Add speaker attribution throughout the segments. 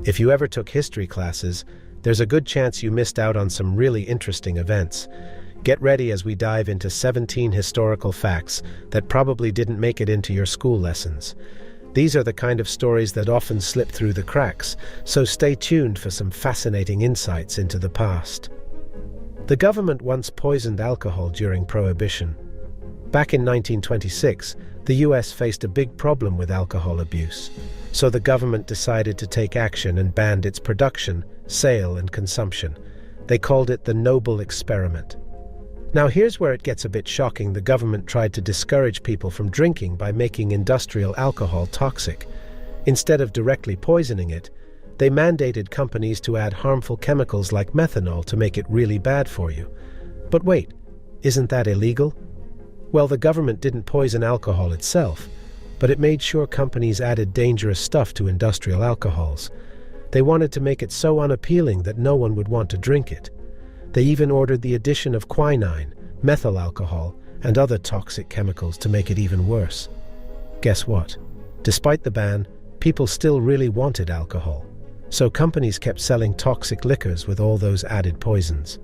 Speaker 1: If you ever took history classes, there's a good chance you missed out on some really interesting events. Get ready as we dive into 17 historical facts that probably didn't make it into your school lessons. These are the kind of stories that often slip through the cracks, so stay tuned for some fascinating insights into the past. The government once poisoned alcohol during Prohibition. Back in 1926, the US faced a big problem with alcohol abuse, so the government decided to take action and banned its production, sale, and consumption. They called it the Noble Experiment. Now here's where it gets a bit shocking. The government tried to discourage people from drinking by making industrial alcohol toxic. Instead of directly poisoning it, they mandated companies to add harmful chemicals like methanol to make it really bad for you. But wait, isn't that illegal? Well, the government didn't poison alcohol itself, but it made sure companies added dangerous stuff to industrial alcohols. They wanted to make it so unappealing that no one would want to drink it. They even ordered the addition of quinine, methyl alcohol, and other toxic chemicals to make it even worse. Guess what? Despite the ban, people still really wanted alcohol, so companies kept selling toxic liquors with all those added poisons.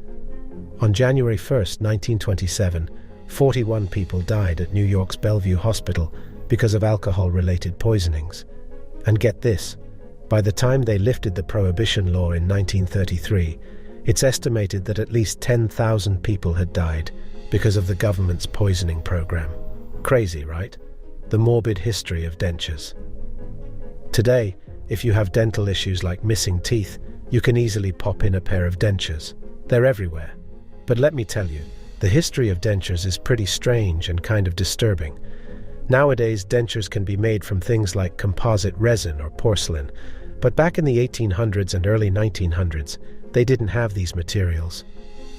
Speaker 1: On January 1st, 1927, 41 people died at New York's Bellevue Hospital because of alcohol-related poisonings. And get this, by the time they lifted the Prohibition law in 1933, it's estimated that at least 10,000 people had died because of the government's poisoning program. Crazy, right? The morbid history of dentures. Today, if you have dental issues like missing teeth, you can easily pop in a pair of dentures. They're everywhere. But let me tell you, the history of dentures is pretty strange and kind of disturbing. Nowadays, dentures can be made from things like composite resin or porcelain, but back in the 1800s and early 1900s, they didn't have these materials.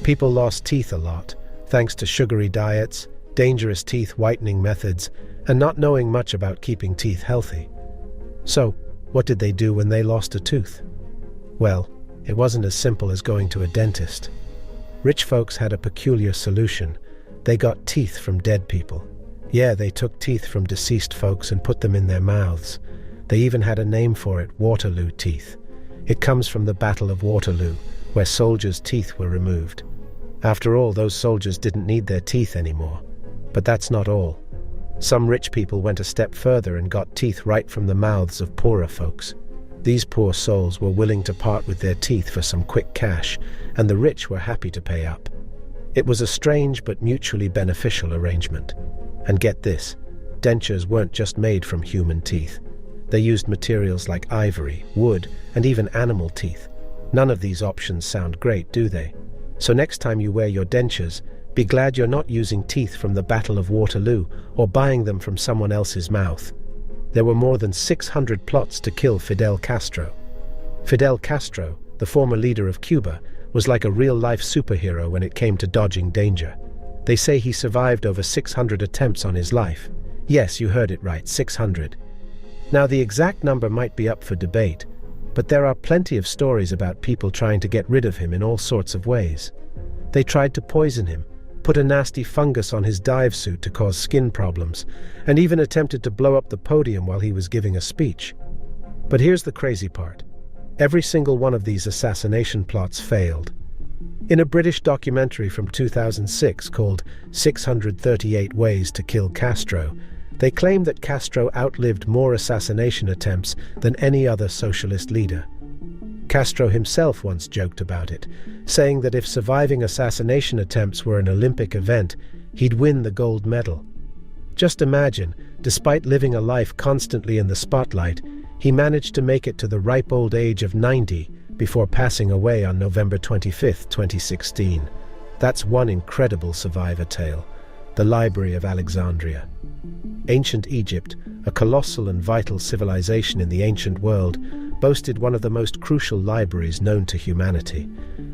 Speaker 1: People lost teeth a lot, thanks to sugary diets, dangerous teeth whitening methods, and not knowing much about keeping teeth healthy. So, what did they do when they lost a tooth? Well, it wasn't as simple as going to a dentist. Rich folks had a peculiar solution. They got teeth from dead people. Yeah, they took teeth from deceased folks and put them in their mouths. They even had a name for it, Waterloo teeth. It comes from the Battle of Waterloo, where soldiers' teeth were removed. After all, those soldiers didn't need their teeth anymore. But that's not all. Some rich people went a step further and got teeth right from the mouths of poorer folks. These poor souls were willing to part with their teeth for some quick cash, and the rich were happy to pay up. It was a strange but mutually beneficial arrangement. And get this, dentures weren't just made from human teeth. They used materials like ivory, wood, and even animal teeth. None of these options sound great, do they? So next time you wear your dentures, be glad you're not using teeth from the Battle of Waterloo or buying them from someone else's mouth. There were more than 600 plots to kill Fidel Castro. Fidel Castro, the former leader of Cuba, was like a real-life superhero when it came to dodging danger. They say he survived over 600 attempts on his life. Yes, you heard it right, 600. Now, the exact number might be up for debate, but there are plenty of stories about people trying to get rid of him in all sorts of ways. They tried to poison him, put a nasty fungus on his dive suit to cause skin problems, and even attempted to blow up the podium while he was giving a speech. But here's the crazy part. Every single one of these assassination plots failed. In a British documentary from 2006 called 638 Ways to Kill Castro, they claim that Castro outlived more assassination attempts than any other socialist leader. Castro himself once joked about it, saying that if surviving assassination attempts were an Olympic event, he'd win the gold medal. Just imagine, despite living a life constantly in the spotlight, he managed to make it to the ripe old age of 90 before passing away on November 25, 2016. That's one incredible survivor tale, the Library of Alexandria. Ancient Egypt, a colossal and vital civilization in the ancient world, boasted one of the most crucial libraries known to humanity.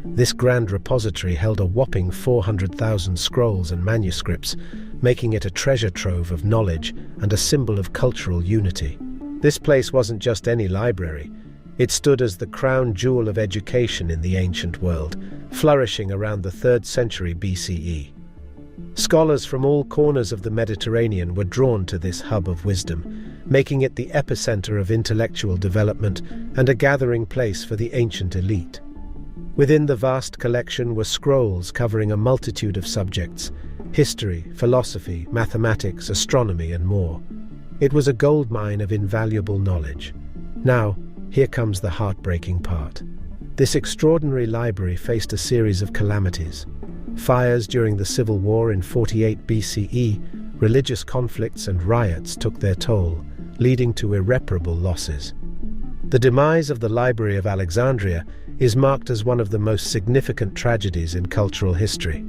Speaker 1: This grand repository held a whopping 400,000 scrolls and manuscripts, making it a treasure trove of knowledge and a symbol of cultural unity. This place wasn't just any library. It stood as the crown jewel of education in the ancient world, flourishing around the 3rd century BCE. Scholars from all corners of the Mediterranean were drawn to this hub of wisdom. making it the epicenter of intellectual development and a gathering place for the ancient elite. Within the vast collection were scrolls covering a multitude of subjects: history, philosophy, mathematics, astronomy, and more. It was a goldmine of invaluable knowledge. Now, here comes the heartbreaking part. This extraordinary library faced a series of calamities. Fires during the Civil War in 48 BCE, religious conflicts and riots took their toll, leading to irreparable losses. The demise of the Library of Alexandria is marked as one of the most significant tragedies in cultural history.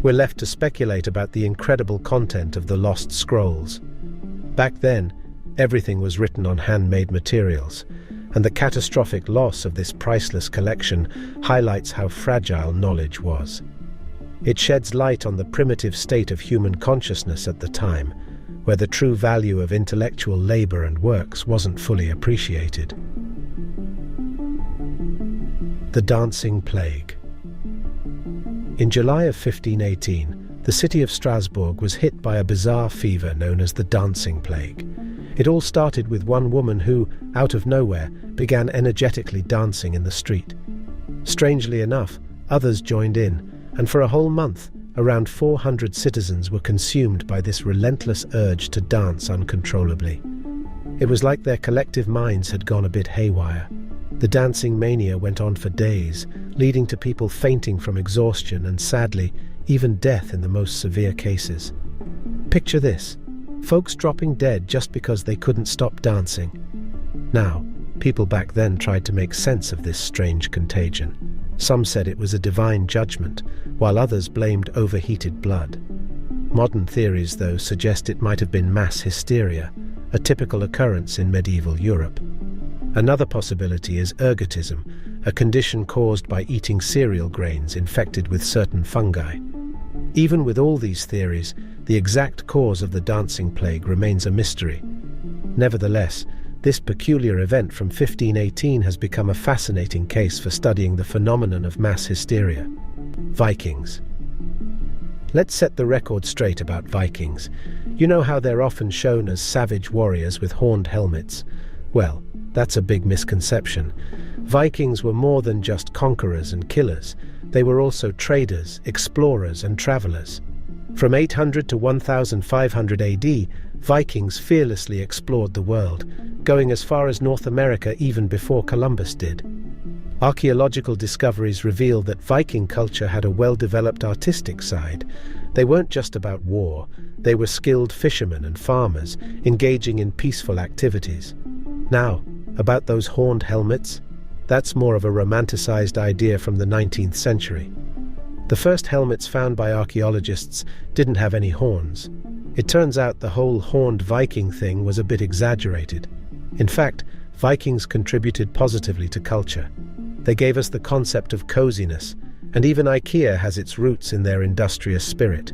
Speaker 1: We're left to speculate about the incredible content of the lost scrolls. Back then, everything was written on handmade materials, and the catastrophic loss of this priceless collection highlights how fragile knowledge was. It sheds light on the primitive state of human consciousness at the time, where the true value of intellectual labor and works wasn't fully appreciated. The Dancing Plague. In July of 1518, the city of Strasbourg was hit by a bizarre fever known as the Dancing Plague. It all started with one woman who, out of nowhere, began energetically dancing in the street. Strangely enough, others joined in, and for a whole month, around 400 citizens were consumed by this relentless urge to dance uncontrollably. It was like their collective minds had gone a bit haywire. The dancing mania went on for days, leading to people fainting from exhaustion and, sadly, even death in the most severe cases. Picture this: folks dropping dead just because they couldn't stop dancing. Now, people back then tried to make sense of this strange contagion. Some said it was a divine judgment, while others blamed overheated blood. Modern theories, though, suggest it might have been mass hysteria, a typical occurrence in medieval Europe. Another possibility is ergotism, a condition caused by eating cereal grains infected with certain fungi. Even with all these theories, the exact cause of the dancing plague remains a mystery. Nevertheless, this peculiar event from 1518 has become a fascinating case for studying the phenomenon of mass hysteria. Vikings. Let's set the record straight about Vikings. You know how they're often shown as savage warriors with horned helmets? Well, that's a big misconception. Vikings were more than just conquerors and killers. They were also traders, explorers, and travelers. From 800 to 1500 AD, Vikings fearlessly explored the world, going as far as North America even before Columbus did. Archaeological discoveries reveal that Viking culture had a well-developed artistic side. They weren't just about war, they were skilled fishermen and farmers, engaging in peaceful activities. Now, about those horned helmets, that's more of a romanticized idea from the 19th century. The first helmets found by archaeologists didn't have any horns. It turns out the whole horned Viking thing was a bit exaggerated. In fact, Vikings contributed positively to culture. They gave us the concept of coziness, and even IKEA has its roots in their industrious spirit.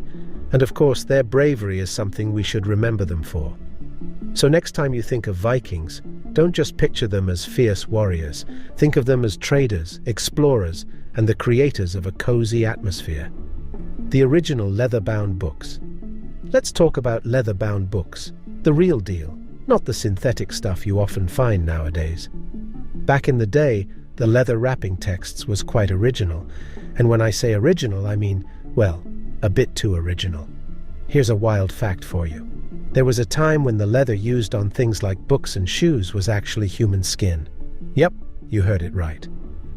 Speaker 1: And of course, their bravery is something we should remember them for. So next time you think of Vikings, don't just picture them as fierce warriors. Think of them as traders, explorers, and the creators of a cozy atmosphere. The original leather-bound books. Let's talk about leather-bound books, the real deal, not the synthetic stuff you often find nowadays. Back in the day, the leather wrapping texts was quite original, and when I say original, I mean, well, a bit too original. Here's a wild fact for you. There was a time when the leather used on things like books and shoes was actually human skin. Yep, you heard it right.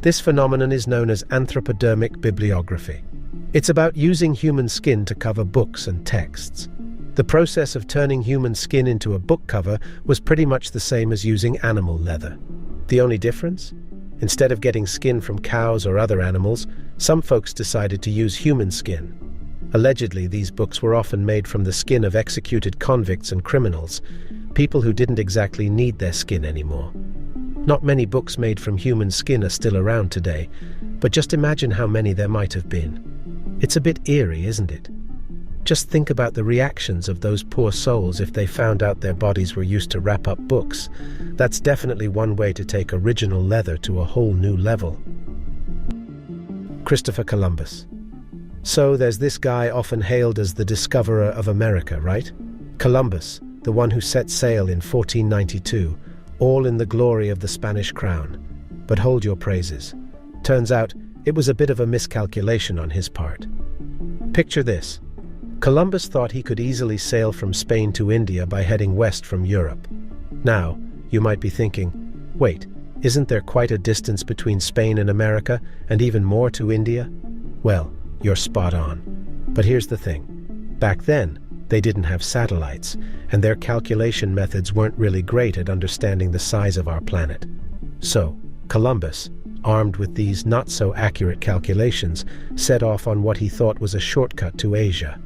Speaker 1: This phenomenon is known as anthropodermic bibliography. It's about using human skin to cover books and texts. The process of turning human skin into a book cover was pretty much the same as using animal leather. The only difference? Instead of getting skin from cows or other animals, some folks decided to use human skin. Allegedly, these books were often made from the skin of executed convicts and criminals, people who didn't exactly need their skin anymore. Not many books made from human skin are still around today, but just imagine how many there might have been. It's a bit eerie, isn't it? Just think about the reactions of those poor souls if they found out their bodies were used to wrap up books. That's definitely one way to take original leather to a whole new level. Christopher Columbus. So there's this guy often hailed as the discoverer of America, right? Columbus, the one who set sail in 1492, all in the glory of the Spanish crown. But hold your praises. Turns out, it was a bit of a miscalculation on his part. Picture this. Columbus thought he could easily sail from Spain to India by heading west from Europe. Now, you might be thinking, wait, isn't there quite a distance between Spain and America, and even more to India? Well, you're spot on. But here's the thing. Back then, they didn't have satellites, and their calculation methods weren't really great at understanding the size of our planet. So, Columbus, armed with these not-so-accurate calculations, set off on what he thought was a shortcut to Asia.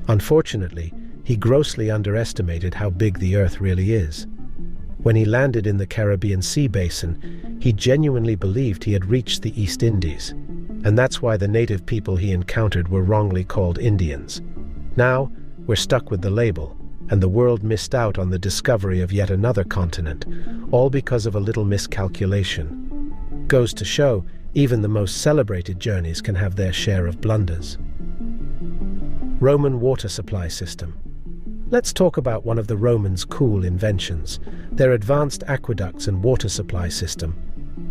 Speaker 1: Unfortunately, he grossly underestimated how big the Earth really is. When he landed in the Caribbean Sea basin, he genuinely believed he had reached the East Indies, and that's why the native people he encountered were wrongly called Indians. Now, we're stuck with the label, and the world missed out on the discovery of yet another continent, all because of a little miscalculation. Goes to show, even the most celebrated journeys can have their share of blunders. Roman water supply system. Let's talk about one of the Romans' cool inventions, their advanced aqueducts and water supply system.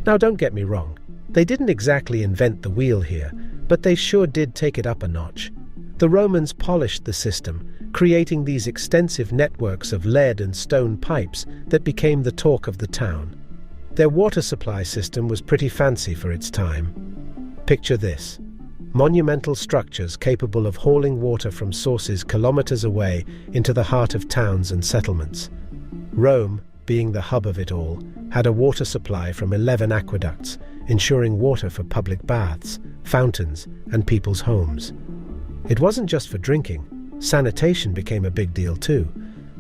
Speaker 1: Now don't get me wrong, they didn't exactly invent the wheel here, but they sure did take it up a notch. The Romans polished the system, creating these extensive networks of lead and stone pipes that became the talk of the town. Their water supply system was pretty fancy for its time. Picture this. Monumental structures capable of hauling water from sources kilometers away into the heart of towns and settlements. Rome, being the hub of it all, had a water supply from 11 aqueducts, ensuring water for public baths, fountains, and people's homes. It wasn't just for drinking. Sanitation became a big deal too.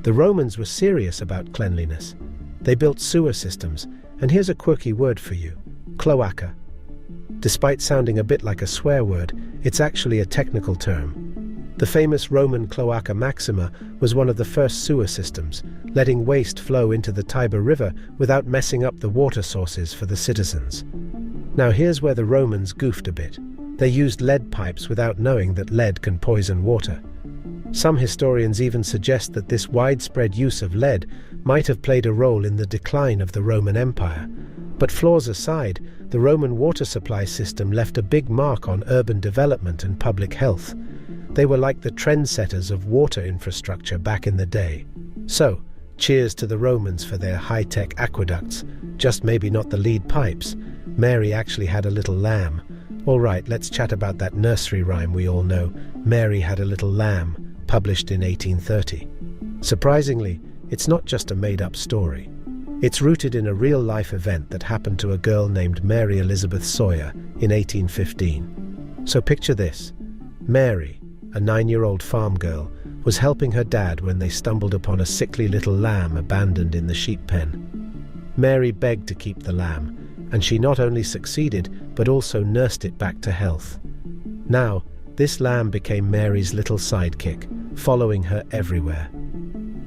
Speaker 1: The Romans were serious about cleanliness. They built sewer systems, and here's a quirky word for you: cloaca. Despite sounding a bit like a swear word, it's actually a technical term. The famous Roman Cloaca Maxima was one of the first sewer systems, letting waste flow into the Tiber River without messing up the water sources for the citizens. Now here's where the Romans goofed a bit. They used lead pipes without knowing that lead can poison water. Some historians even suggest that this widespread use of lead might have played a role in the decline of the Roman Empire. But flaws aside, the Roman water supply system left a big mark on urban development and public health. They were like the trendsetters of water infrastructure back in the day. So, cheers to the Romans for their high-tech aqueducts, just maybe not the lead pipes. Mary actually had a little lamb. All right, let's chat about that nursery rhyme we all know, Mary Had a Little Lamb, published in 1830. Surprisingly, it's not just a made-up story. It's rooted in a real-life event that happened to a girl named Mary Elizabeth Sawyer in 1815. So picture this. Mary, a 9-year-old farm girl, was helping her dad when they stumbled upon a sickly little lamb abandoned in the sheep pen. Mary begged to keep the lamb, and she not only succeeded, but also nursed it back to health. Now, this lamb became Mary's little sidekick, following her everywhere.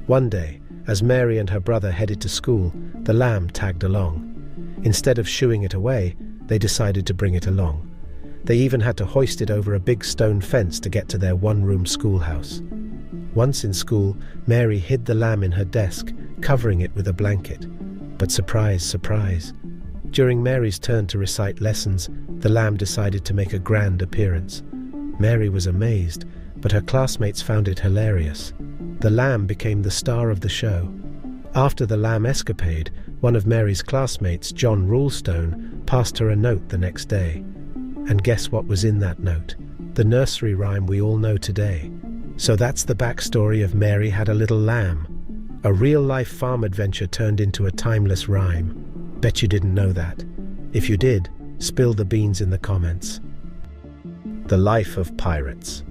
Speaker 1: One day, as Mary and her brother headed to school, the lamb tagged along. Instead of shooing it away, they decided to bring it along. They even had to hoist it over a big stone fence to get to their one-room schoolhouse. Once in school, Mary hid the lamb in her desk, covering it with a blanket. But surprise, surprise. During Mary's turn to recite lessons, the lamb decided to make a grand appearance. Mary was amazed, but her classmates found it hilarious. The lamb became the star of the show. After the lamb escapade, one of Mary's classmates, John Rulestone, passed her a note the next day. And guess what was in that note? The nursery rhyme we all know today. So that's the backstory of Mary Had a Little Lamb. A real-life farm adventure turned into a timeless rhyme. Bet you didn't know that. If you did, spill the beans in the comments. The life of pirates.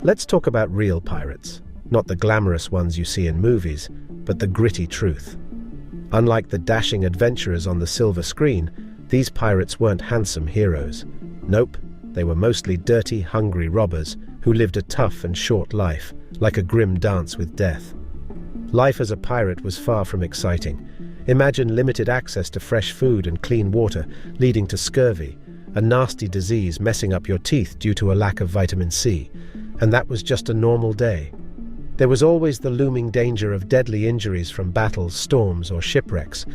Speaker 1: Let's talk about real pirates. Not the glamorous ones you see in movies, but the gritty truth. Unlike the dashing adventurers on the silver screen, these pirates weren't handsome heroes. Nope, they were mostly dirty, hungry robbers who lived a tough and short life, like a grim dance with death. Life as a pirate was far from exciting. Imagine limited access to fresh food and clean water, leading to scurvy, a nasty disease messing up your teeth due to a lack of vitamin C. And that was just a normal day. There was always the looming danger of deadly injuries from battles, storms, or shipwrecks.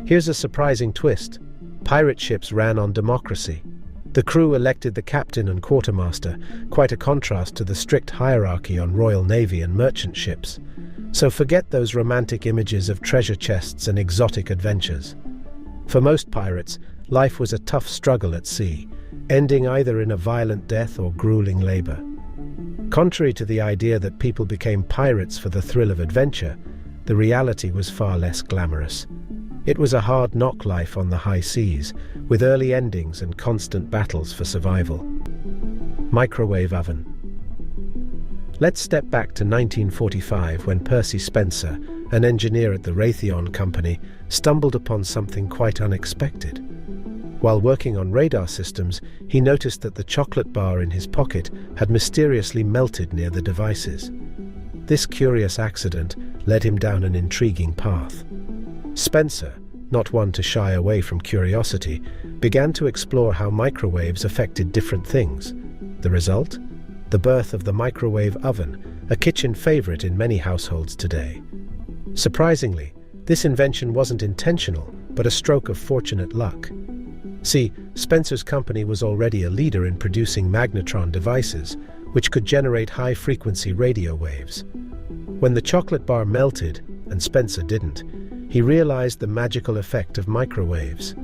Speaker 1: Here's a surprising twist. Pirate ships ran on democracy. The crew elected the captain and quartermaster, quite a contrast to the strict hierarchy on Royal Navy and merchant ships. So forget those romantic images of treasure chests and exotic adventures. For most pirates, life was a tough struggle at sea, ending either in a violent death or grueling labor. Contrary to the idea that people became pirates for the thrill of adventure, the reality was far less glamorous. It was a hard-knock life on the high seas, with early endings and constant battles for survival. Microwave oven. Let's step back to 1945 when Percy Spencer, an engineer at the Raytheon Company, stumbled upon something quite unexpected. While working on radar systems, he noticed that the chocolate bar in his pocket had mysteriously melted near the devices. This curious accident led him down an intriguing path. Spencer, not one to shy away from curiosity, began to explore how microwaves affected different things. The result? The birth of the microwave oven, a kitchen favorite in many households today. Surprisingly, this invention wasn't intentional, but a stroke of fortunate luck. See, Spencer's company was already a leader in producing magnetron devices, which could generate high-frequency radio waves. When the chocolate bar melted, and Spencer didn't, he realized the magical effect of microwaves.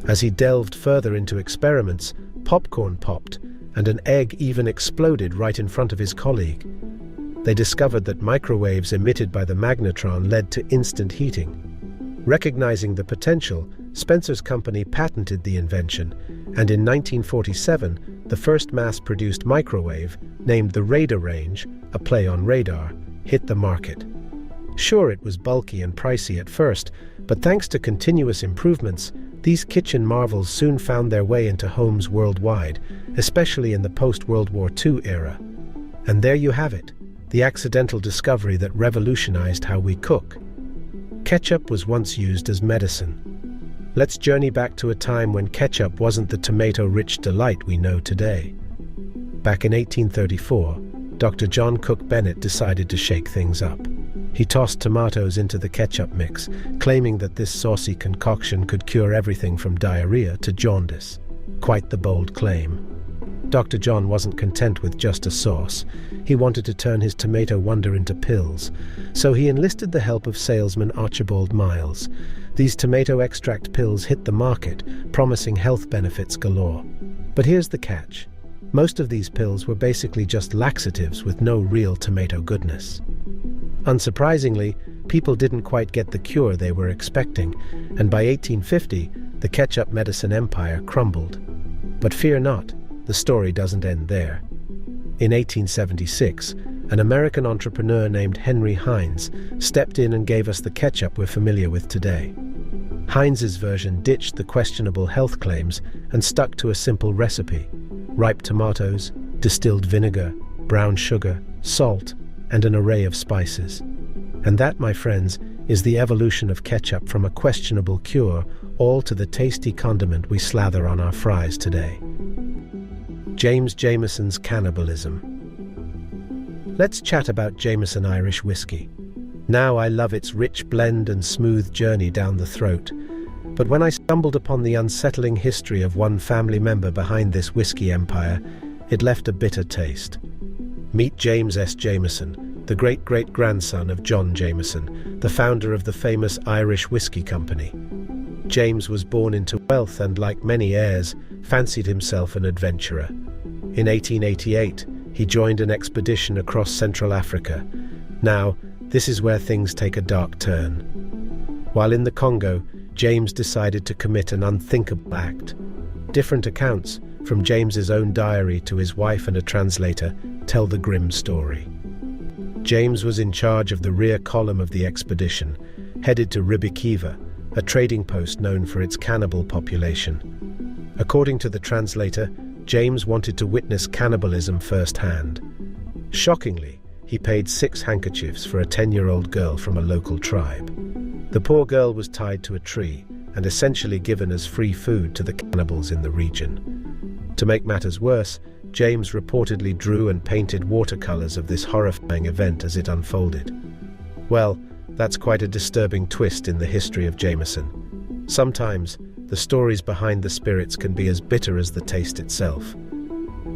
Speaker 1: As he delved further into experiments, popcorn popped, and an egg even exploded right in front of his colleague. They discovered that microwaves emitted by the magnetron led to instant heating. Recognizing the potential, Spencer's company patented the invention, and in 1947, the first mass-produced microwave, named the Radarange, a play on radar, hit the market. Sure, it was bulky and pricey at first, but thanks to continuous improvements, these kitchen marvels soon found their way into homes worldwide, especially in the post-World War II era. And there you have it, the accidental discovery that revolutionized how we cook. Ketchup was once used as medicine. Let's journey back to a time when ketchup wasn't the tomato-rich delight we know today. Back in 1834, Dr. John Cook Bennett decided to shake things up. He tossed tomatoes into the ketchup mix, claiming that this saucy concoction could cure everything from diarrhea to jaundice. Quite the bold claim. Dr. John wasn't content with just a sauce. He wanted to turn his tomato wonder into pills, so he enlisted the help of salesman Archibald Miles. These tomato extract pills hit the market, promising health benefits galore. But here's the catch. Most of these pills were basically just laxatives with no real tomato goodness. Unsurprisingly, people didn't quite get the cure they were expecting, and by 1850, the ketchup medicine empire crumbled. But fear not, the story doesn't end there. In 1876, an American entrepreneur named Henry Heinz stepped in and gave us the ketchup we're familiar with today. Heinz's version ditched the questionable health claims and stuck to a simple recipe: ripe tomatoes, distilled vinegar, brown sugar, salt, and an array of spices. And that, my friends, is the evolution of ketchup from a questionable cure all to the tasty condiment we slather on our fries today. James Jameson's cannibalism. Let's chat about Jameson Irish whiskey. Now I love its rich blend and smooth journey down the throat. But when I stumbled upon the unsettling history of one family member behind this whiskey empire, it left a bitter taste. Meet James S. Jameson, the great-great-grandson of John Jameson, the founder of the famous Irish Whiskey Company. James was born into wealth and, like many heirs, fancied himself an adventurer. In 1888, he joined an expedition across Central Africa. Now, this is where things take a dark turn. While in the Congo, James decided to commit an unthinkable act. Different accounts, from James's own diary to his wife and a translator, tell the grim story. James was in charge of the rear column of the expedition, headed to Ribikiva, a trading post known for its cannibal population. According to the translator, James wanted to witness cannibalism firsthand. Shockingly, he paid 6 handkerchiefs for a 10-year-old girl from a local tribe. The poor girl was tied to a tree and essentially given as free food to the cannibals in the region. To make matters worse, James reportedly drew and painted watercolors of this horrifying event as it unfolded. Well, that's quite a disturbing twist in the history of Jameson. Sometimes, the stories behind the spirits can be as bitter as the taste itself.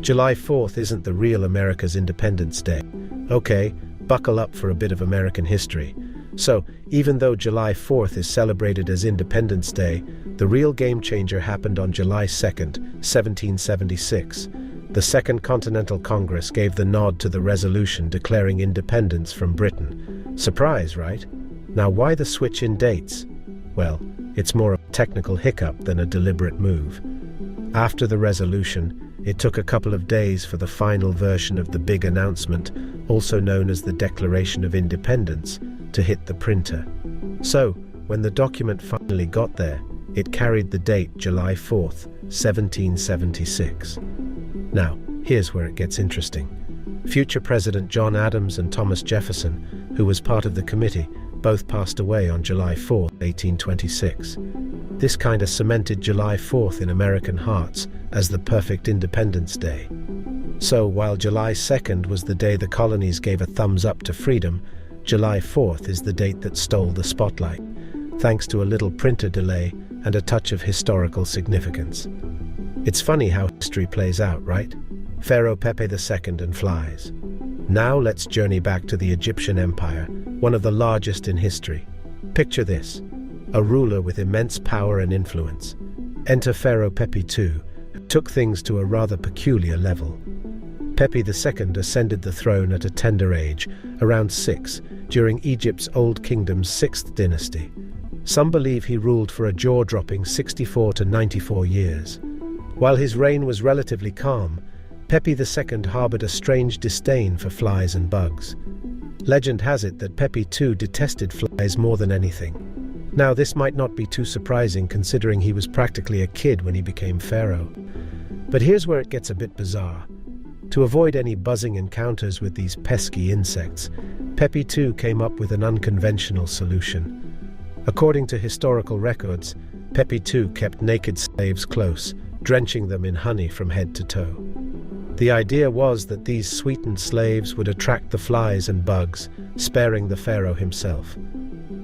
Speaker 1: July 4th isn't the real America's Independence Day. Okay, buckle up for a bit of American history. So, even though July 4th is celebrated as Independence Day, the real game changer happened on July 2nd, 1776. The Second Continental Congress gave the nod to the resolution declaring independence from Britain. Surprise, right? Now, why the switch in dates? Well, it's more a technical hiccup than a deliberate move. After the resolution, it took a couple of days for the final version of the big announcement, also known as the Declaration of Independence, to hit the printer. So, when the document finally got there, it carried the date July 4th, 1776. Now, here's where it gets interesting. Future President John Adams and Thomas Jefferson, who was part of the committee, both passed away on July 4, 1826. This kind of cemented July 4th in American hearts as the perfect Independence Day. So, while July 2nd was the day the colonies gave a thumbs up to freedom, July 4th is the date that stole the spotlight, thanks to a little printer delay and a touch of historical significance. It's funny how history plays out, right? Pharaoh Pepe II and flies. Now let's journey back to the Egyptian Empire, one of the largest in history. Picture this, a ruler with immense power and influence. Enter Pharaoh Pepi II, who took things to a rather peculiar level. Pepi II ascended the throne at a tender age, around 6, during Egypt's Old Kingdom's 6th dynasty. Some believe he ruled for a jaw-dropping 64 to 94 years. While his reign was relatively calm, Pepi II harbored a strange disdain for flies and bugs. Legend has it that Pepi II detested flies more than anything. Now, this might not be too surprising considering he was practically a kid when he became pharaoh. But here's where it gets a bit bizarre. To avoid any buzzing encounters with these pesky insects, Pepi II came up with an unconventional solution. According to historical records, Pepi II kept naked slaves close, drenching them in honey from head to toe. The idea was that these sweetened slaves would attract the flies and bugs, sparing the pharaoh himself.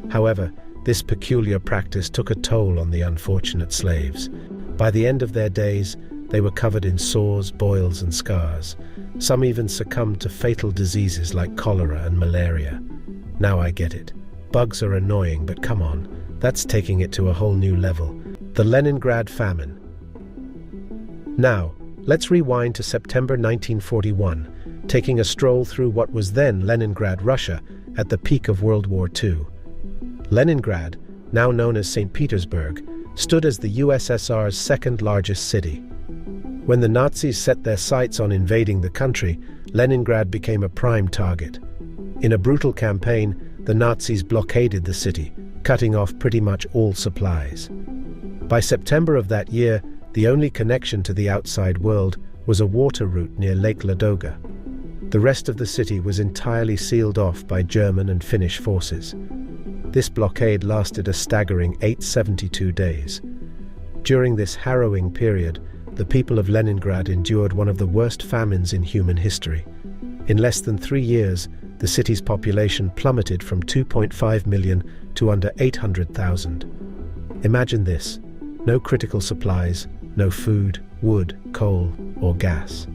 Speaker 1: However, this peculiar practice took a toll on the unfortunate slaves. By the end of their days, they were covered in sores, boils, and scars. Some even succumbed to fatal diseases like cholera and malaria. Now I get it. Bugs are annoying, but come on, that's taking it to a whole new level. The Leningrad famine. Now, let's rewind to September 1941, taking a stroll through what was then Leningrad, Russia, at the peak of World War II. Leningrad, now known as St. Petersburg, stood as the USSR's second largest city. When the Nazis set their sights on invading the country, Leningrad became a prime target. In a brutal campaign, the Nazis blockaded the city, cutting off pretty much all supplies. By September of that year, the only connection to the outside world was a water route near Lake Ladoga. The rest of the city was entirely sealed off by German and Finnish forces. This blockade lasted a staggering 872 days. During this harrowing period, the people of Leningrad endured one of the worst famines in human history. In less than 3 years, the city's population plummeted from 2.5 million to under 800,000. Imagine this: no critical supplies, no food, wood, coal, or gas.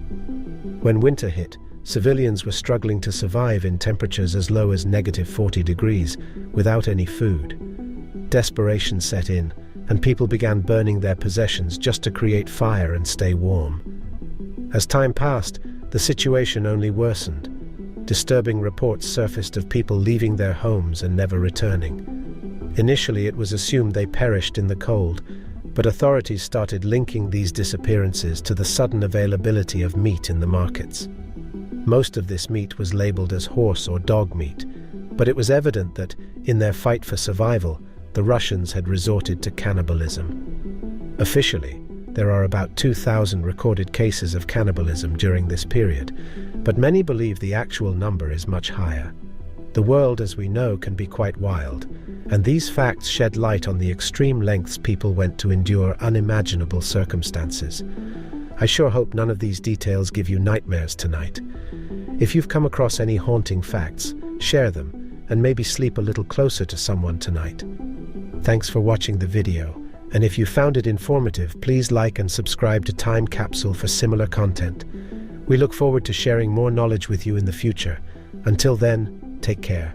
Speaker 1: When winter hit, civilians were struggling to survive in temperatures as low as -40 degrees, without any food. Desperation set in, and people began burning their possessions just to create fire and stay warm. As time passed, the situation only worsened. Disturbing reports surfaced of people leaving their homes and never returning. Initially, it was assumed they perished in the cold, but authorities started linking these disappearances to the sudden availability of meat in the markets. Most of this meat was labeled as horse or dog meat, but it was evident that, in their fight for survival, the Russians had resorted to cannibalism. Officially, there are about 2,000 recorded cases of cannibalism during this period, but many believe the actual number is much higher. The world, as we know, can be quite wild, and these facts shed light on the extreme lengths people went to endure unimaginable circumstances. I sure hope none of these details give you nightmares tonight. If you've come across any haunting facts, share them, and maybe sleep a little closer to someone tonight. Thanks for watching the video, and if you found it informative, please like and subscribe to Time Capsule for similar content. We look forward to sharing more knowledge with you in the future. Until then, take care.